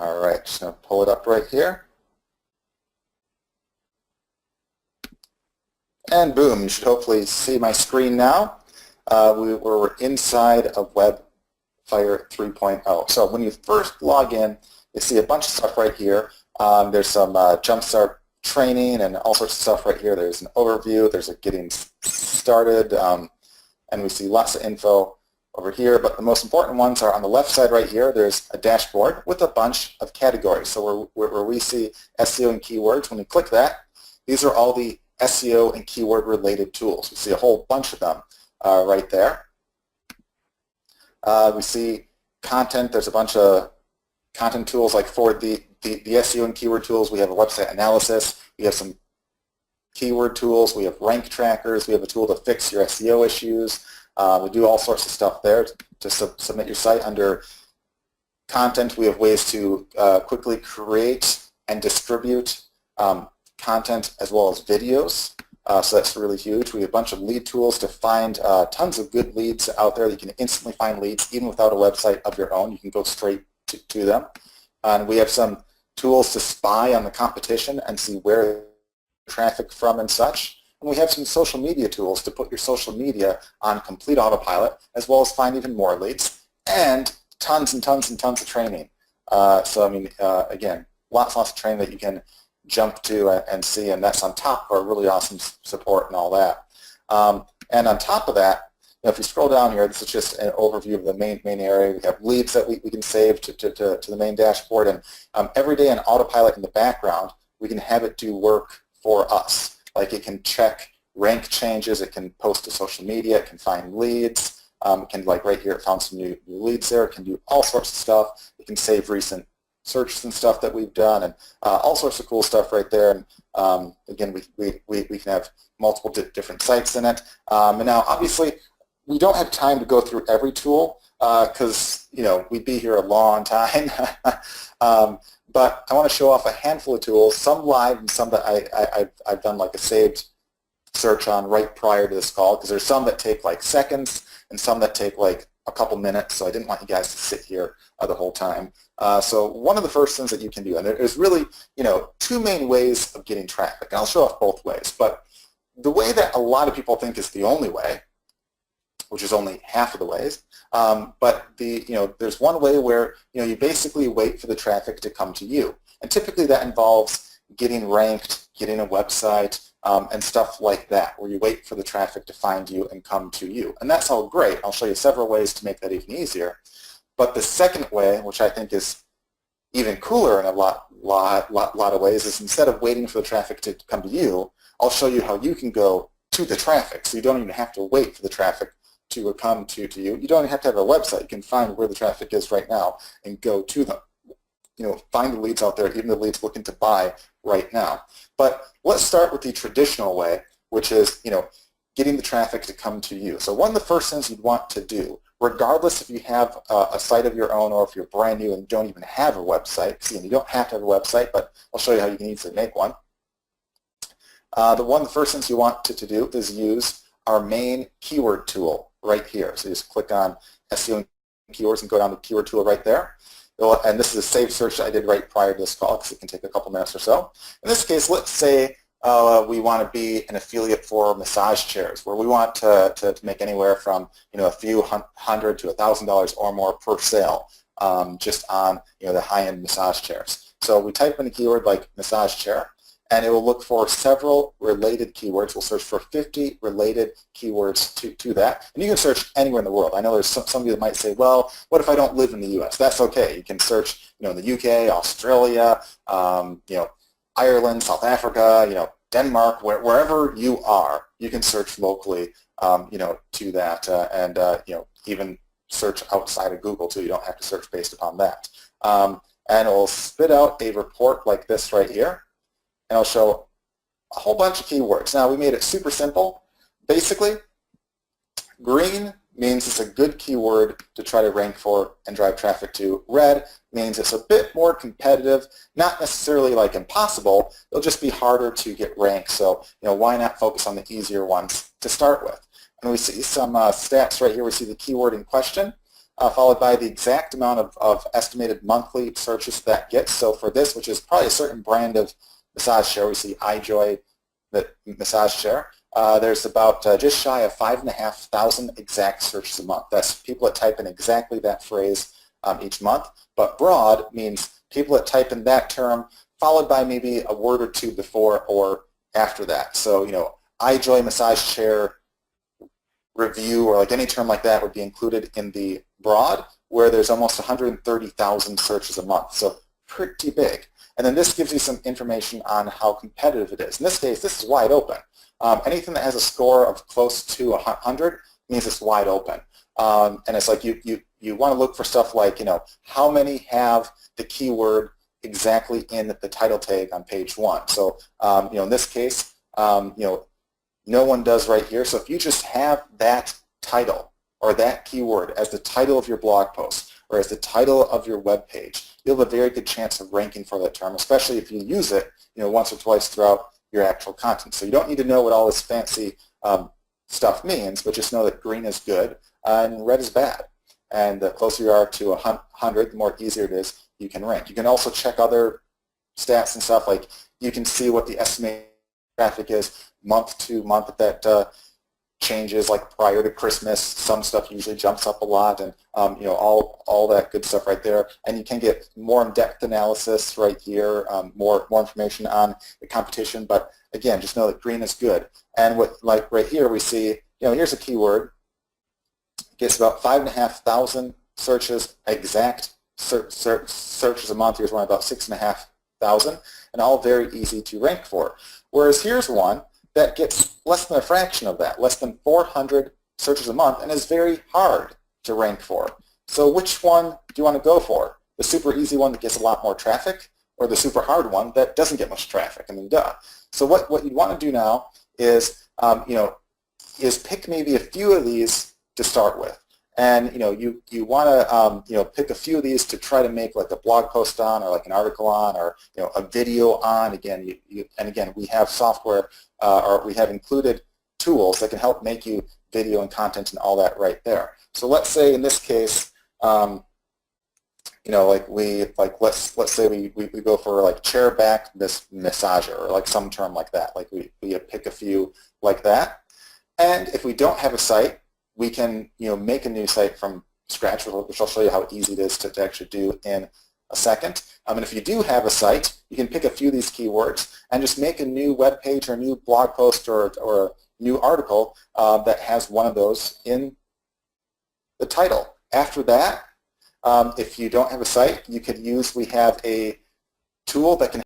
All right, just going to pull it up right here. And boom, you should hopefully see my screen now. We're inside of Webfire 3.0. So when you first log in, you see a bunch of stuff right here. There's some Jumpstart training and all sorts of stuff right here. There's an overview. There's a getting started, and we see lots of info over here. But the most important ones are on the left side right here. There's a dashboard with a bunch of categories. So where we see SEO and keywords, when you click that, these are all the SEO and keyword related tools. We see a whole bunch of them right there. We see content. There's a bunch of content tools like for the SEO and keyword tools. We have a website analysis. We have some keyword tools. We have rank trackers. We have a tool to fix your SEO issues. We do all sorts of stuff there to submit your site. Under content, we have ways to quickly create and distribute content as well as videos. So that's really huge. We have a bunch of lead tools to find tons of good leads out there. You can instantly find leads even without a website of your own. You can go straight to them. And we have some tools to spy on the competition and see where traffic from and such. And we have some social media tools to put your social media on complete autopilot, as well as find even more leads, and tons and tons and tons of training. So I mean, again, lots of training that you can jump to and see, and that's on top of our really awesome support and all that. And on top of that, if you scroll down here, this is just an overview of the main area. We have leads that we can save to the main dashboard, and every day on autopilot in the background, we can have it do work for us. Like it can check rank changes, it can post to social media, it can find leads, it can, like right here, it found some new leads there, it can do all sorts of stuff, it can save recent searches and stuff that we've done, and all sorts of cool stuff right there. And again, we can have multiple different sites in it. And now, obviously, we don't have time to go through every tool because we'd be here a long time. But I want to show off a handful of tools, some live and some that I've done like a saved search on right prior to this call, because there's some that take like seconds and some that take like a couple minutes, so I didn't want you guys to sit here the whole time. So one of the first things that you can do, and there's really two main ways of getting traffic, and I'll show off both ways, but the way that a lot of people think is the only way, which is only half of the ways, but there's one way where you basically wait for the traffic to come to you, and typically that involves getting ranked, getting a website, and stuff like that, where you wait for the traffic to find you and come to you. And that's all great. I'll show you several ways to make that even easier. But the second way, which I think is even cooler in a lot of ways, is instead of waiting for the traffic to come to you, I'll show you how you can go to the traffic. So you don't even have to wait for the traffic to come to you. You don't even have to have a website. You can find where the traffic is right now and go to them. Find the leads out there, even the leads looking to buy right now. But let's start with the traditional way, which is, getting the traffic to come to you. So one of the first things you'd want to do, regardless if you have a site of your own or if you're brand new and don't even have a website, see, and you don't have to have a website, but I'll show you how you can easily make one. The first things you want to do is use our main keyword tool right here. So you just click on SEO and keywords and go down to the keyword tool right there. And this is a saved search that I did right prior to this call because it can take a couple minutes or so. In this case, let's say we want to be an affiliate for massage chairs, where we want to make anywhere from a few $100 to $1,000 or more per sale, just on the high-end massage chairs. So we type in a keyword like massage chair, and it will look for several related keywords. We'll search for 50 related keywords to that. And you can search anywhere in the world. I know there's some of you that might say, well, what if I don't live in the U.S.? That's okay. You can search in the UK, Australia, Ireland, South Africa, Denmark, wherever you are, you can search locally, to that, and even search outside of Google too. You don't have to search based upon that. And it will spit out a report like this right here. And I'll show a whole bunch of keywords. Now, we made it super simple. Basically, green means it's a good keyword to try to rank for and drive traffic to. Red means it's a bit more competitive, not necessarily like impossible. It'll just be harder to get ranked. So, why not focus on the easier ones to start with? And we see some stats right here. We see the keyword in question. followed by the exact amount of estimated monthly searches that gets. So for this, which is probably a certain brand of massage chair, we see iJoy massage chair, there's about just shy of 5,500 exact searches a month. That's people that type in exactly that phrase each month. But broad means people that type in that term followed by maybe a word or two before or after that. So, iJoy massage chair review or like any term like that would be included in the broad, where there's almost 130,000 searches a month. So pretty big. And then this gives you some information on how competitive it is. In this case, this is wide open. Anything that has a score of close to 100 means it's wide open. And it's like you want to look for stuff like, how many have the keyword exactly in the title tag on page 1. So, in this case, no one does right here. So if you just have that title or that keyword as the title of your blog post or as the title of your web page, you'll have a very good chance of ranking for that term, especially if you use it once or twice throughout your actual content. So you don't need to know what all this fancy stuff means, but just know that green is good and red is bad. And the closer you are to 100, the more easier it is you can rank. You can also check other stats and stuff, like you can see what the estimated traffic is month to month. If that changes, like prior to Christmas, some stuff usually jumps up a lot, and all that good stuff right there. And you can get more in-depth analysis right here, more information on the competition. But again, just know that green is good. And like right here, we see here's a keyword. It gets about 5,500 searches, exact searches a month. Here's one about 6,500, and all very easy to rank for. Whereas here's one that gets less than a fraction of that, less than 400 searches a month, and is very hard to rank for. So which one do you want to go for? The super easy one that gets a lot more traffic, or the super hard one that doesn't get much traffic? I mean, duh. So what you want to do now is, is pick maybe a few of these to start with. And you want to pick a few of these to try to make like a blog post on, or like an article on, or a video on. Again, again, we have software, or we have included tools that can help make you video and content and all that right there. So let's say in this case, let's say we go for like chair back massager, or like some term like that. Like we pick a few like that. And if we don't have a site, we can make a new site from scratch, which I'll show you how easy it is to actually do in a second. And if you do have a site, you can pick a few of these keywords and just make a new web page or a new blog post or a new article that has one of those in the title. After that, if you don't have a site, you could use, we have a tool that can